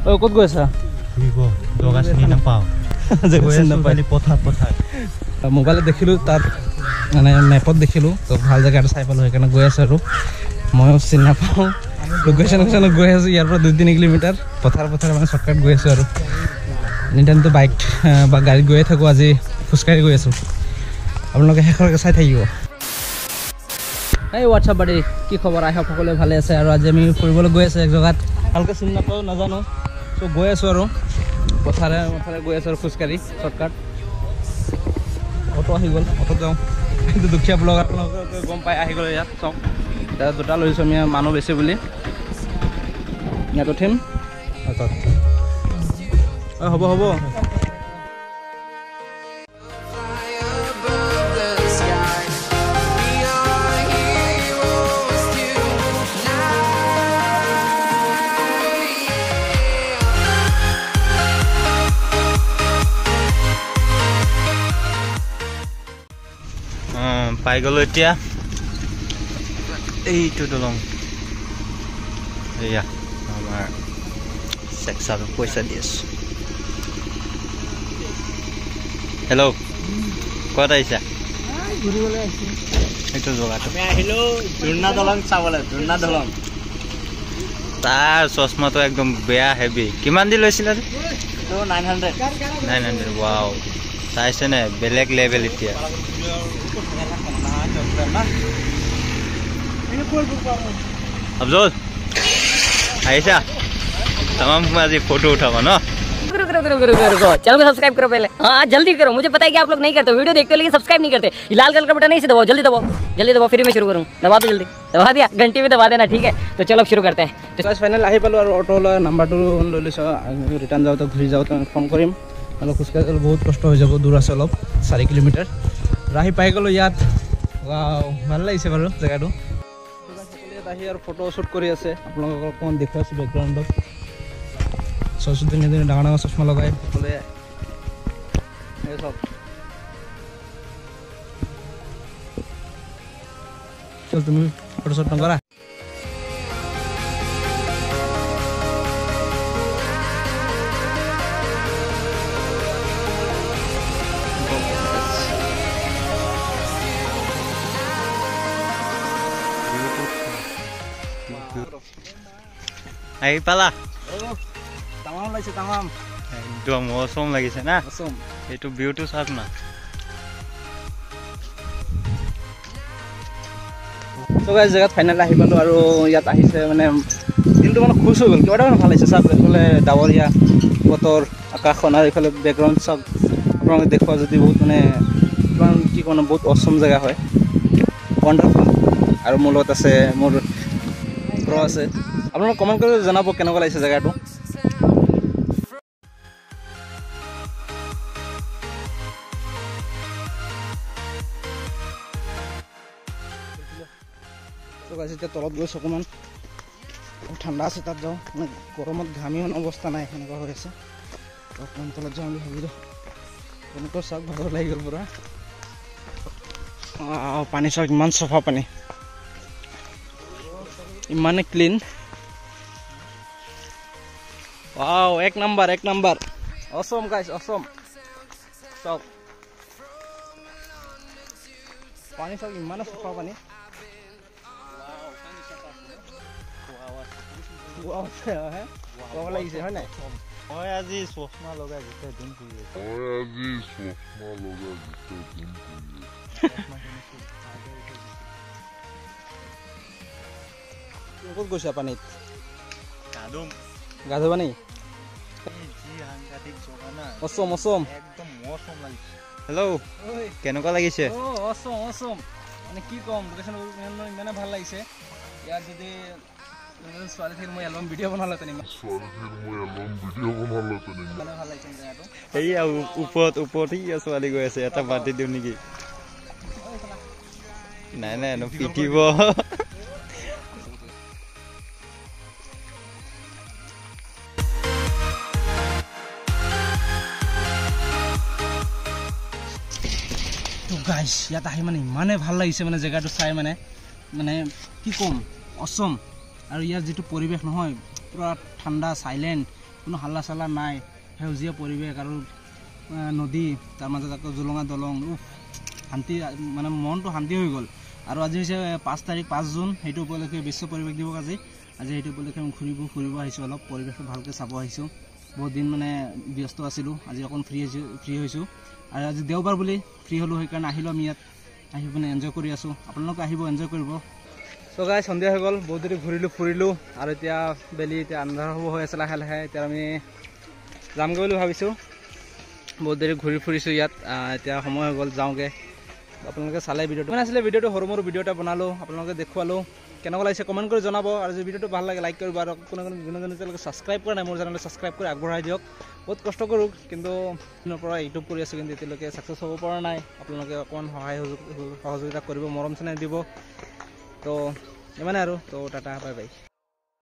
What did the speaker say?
ঐ ক'ত গৈ আছা ফুৰিব জগা চিনি নাপাওঁ পথাৰ মোবাইলত দেখিলোঁ তাত মানে মেপত দেখিলোঁ তো ভাল জেগা এটা চাই পালোঁ সেইকাৰণে গৈ আছোঁ আৰু ময়ো চিনি নাপাওঁ লোকেশ্যনত গৈ আছোঁ ইয়াৰ পৰা 2-3 কিলোমিটাৰ পথাৰ মানে শ্বৰ্টকাট গৈ আছোঁ আৰু এনিটাইমটো বাইক বা গাড়ীত গৈয়ে থাকোঁ আজি খোজকাঢ়ি গৈ আছোঁ আপোনালোকে শেষলৈকে চাই থাকিব এই হোৱাটছআপ বাৰী কি খবৰ আই সকলোৱে ভালে আছে আৰু আজি আমি ফুৰিবলৈ গৈ আছোঁ এক জেগাত ভালকৈ চিনি নাপাওঁ নাজানো চ' গৈ আছোঁ আৰু পথাৰে গৈ আছোঁ আৰু খোজকাঢ়ি শ্বৰ্টকাট অটো আহি গ'ল অটোত যাওঁ কিন্তু দুখীয়া ব্লগ আপোনালোকে গম পাই আহি গ'ল ইয়াত চাওঁ এতিয়া দুটা লৈছোঁ আমি মানুহ বেছি বুলি ইয়াত উঠিম হ'ব পাই গ'লো এতিয়া এইটো দলং এয়া আমাৰ চেকচাৰ পইচা দি আছোঁ হেল্ল' ক'ত আহিছা এইটো জেগাটো আমি আহিলোঁ দুৰ্না দলং চাবলৈ দুৰ্না দলং তাৰ চশমাটো একদম বেয়া হেভি কিমান দি লৈছিলা 900 ৱাও চাইছেনে বেলেগ লেভেল এতিয়া अफजल आयशा तमाम आज फोटो उठावा ना रुको चैनल को सब्सक्राइब करो पहले हाँ जल्दी करो मुझे पता है कि आप लोग नहीं करते वीडियो देखते हो लेकिन सब्सक्राइब नहीं करते लाल कलर का बटन नहीं से दबाओ जल्दी दबाओ फिर मैं शुरू करूँ दबा दो जल्दी दबा दिया घंटी में दबा देना ठीक है तो चलो शुरू करते हैं तो फाइनल आহি পালো আৰু অটো নাম্বাৰটো লৈ লৈছোঁ ৰিটাৰ্ণ যাওঁতে ঘূৰি যাওঁতে ফোন কৰিম অলপ খোজকাঢ়ি বহুত কষ্ট হৈ যাব দূৰ আছে অলপ 4 কিলোমিটাৰ আহি পাই গ'লো ইয়াত ভাল লাগিছে বাৰু জেগাটো আহি আৰু ফটো শ্বুট কৰি আছে আপোনালোকক অকণমান দেখুৱাই আছোঁ বেকগ্ৰাউণ্ডত ধুনীয়া ডাঙৰ চশমা লগাই সকলোৱে চল তুমি ফটো শ্বুট নকৰা আহি পালা তামাম লাগিছে তামাম একদম অসম লাগিছে না অসম এইটো ভিউটো চাওক না তো গাইজ জেগাত ফাইনেল আহি পালোঁ আৰু ইয়াত আহিছে মানে দিনটো মানে খুচ হৈ গ'ল কিবা এটা ভাল লাগিছে চাওক এইফালে ডাৱৰীয়া বতৰ আকাশখন আৰু এইফালে বেকগ্ৰাউণ্ড চাওক আপোনালোকে দেখুৱা যদি বহুত মানে কিমান কি ক'ম বহুত অসম জেগা হয় ৱাণ্ডাৰফুল আৰু মোৰ লগত আছে মোৰ ব্ৰ আছে আপোনালোকে কমেণ্ট কৰি জনাব কেনেকুৱা লাগিছে জেগাটো এতিয়া তলত গৈছোঁ অকণমান ঠাণ্ডা আছে তাত যাওঁ মানে গৰমত ঘামি মানে অৱস্থা নাই সেনেকুৱা হৈ আছে অকণমান তলত যাওঁ বুলি ভাবিলোঁ কেনেকুৱা চাওক ভাগৰ লাগি গ'ল পুৰা পানী চাওক ইমান চাফা পানী ইমানে ক্লিন ৱাও এক নম্বৰ অসম গাইজ অসম চাওক পানী চাওক ইমানে চাফা পানী লাগিছে হয় নাই মই আজি চশমা লগাই গোটেই দিন ঘূৰি ক'ত গৈছা পানীত গা ধুবা নেকি অসম হেল্ল' কেনেকুৱা লাগিছে অসম মানে কি ক'ম লোকেশ্যন ইমানে ভাল লাগিছে ইয়াত যদি ছোৱালী থাকিলে মই এলবাম ভিডিঅ' বনালেহেঁতেন ভাল লাগিছে জেগাটো এইয়া ওপৰত ছোৱালী গৈ আছে এটা মাতি দিওঁ নেকি নাই পিটিব গাইজ ইয়াত আহি মানে ইমানে ভাল লাগিছে মানে জেগাটো চাই মানে কি ক'ম অসম আৰু ইয়াৰ যিটো পৰিৱেশ নহয় পুৰা ঠাণ্ডা চাইলেণ্ট, কোনো হাল্লা চাল্লা নাই, সেউজীয়া পৰিৱেশ আৰু নদী, তাৰ মাজত আকৌ জুলঙা দলং, শান্তি মানে মনটো শান্তি হৈ গ'ল। আৰু আজি হৈছে 5 তাৰিখ 5 জুন, সেইটো উপলক্ষে বিশ্ব পৰিৱেশ দিৱস আজি সেইটো উপলক্ষে আমি ফুৰিব আহিছোঁ, অলপ পৰিৱেশটো ভালকৈ চাব আহিছোঁ। বহুত দিন মানে ব্যস্ত আছিলোঁ, আজি অকণ ফ্ৰী হৈছোঁ আৰু আজি দেওবাৰ বুলি ফ্ৰী হ'লোঁ, সেইকাৰণে আহিলোঁ আমি ইয়াত আহি পিনে এনজয় কৰি আছোঁ। আপোনালোকে আহিব, এনজয় কৰিব। চ' গাইজ সন্ধিয়া হৈ গ'ল, বহুত দেৰি ফুৰিলোঁ আৰু এতিয়া বেলি এতিয়া আন্ধাৰ হ'ব হৈ আছে লাহে লাহে। এতিয়া আমি যামগৈ বুলি ভাবিছোঁ, বহুত দেৰি ফুৰিছোঁ ইয়াত, এতিয়া সময় হৈ গ'ল যাওঁগৈ। আপোনালোকে চালে ভিডিঅ'টো মানে আছিলে, ভিডিঅ'টো সৰু মৰু ভিডিঅ' এটা বনালোঁ, আপোনালোকে দেখুৱালোঁ, কেনেকুৱা লাগিছে কমেণ্ট কৰি জনাব। আৰু যদি ভিডিঅ'টো ভাল লাগে লাইক কৰিব, আৰু যোনে তেওঁলোকে ছাবস্ক্ৰাইব কৰা নাই মোৰ চেনেলটো ছাবস্ক্ৰাইব কৰি আগবঢ়াই দিয়ক। বহুত কষ্ট কৰোঁ, কিন্তু দিনৰ পৰা ইউটিউব কৰি আছোঁ, কিন্তু এতিয়ালৈকে ছাকচেছ হ'ব পৰা নাই। আপোনালোকে অকণমান সহযোগিতা কৰিব, মৰম চেনেহ দিব। তো ইমানে আৰু, তো টাটা বাই বাই।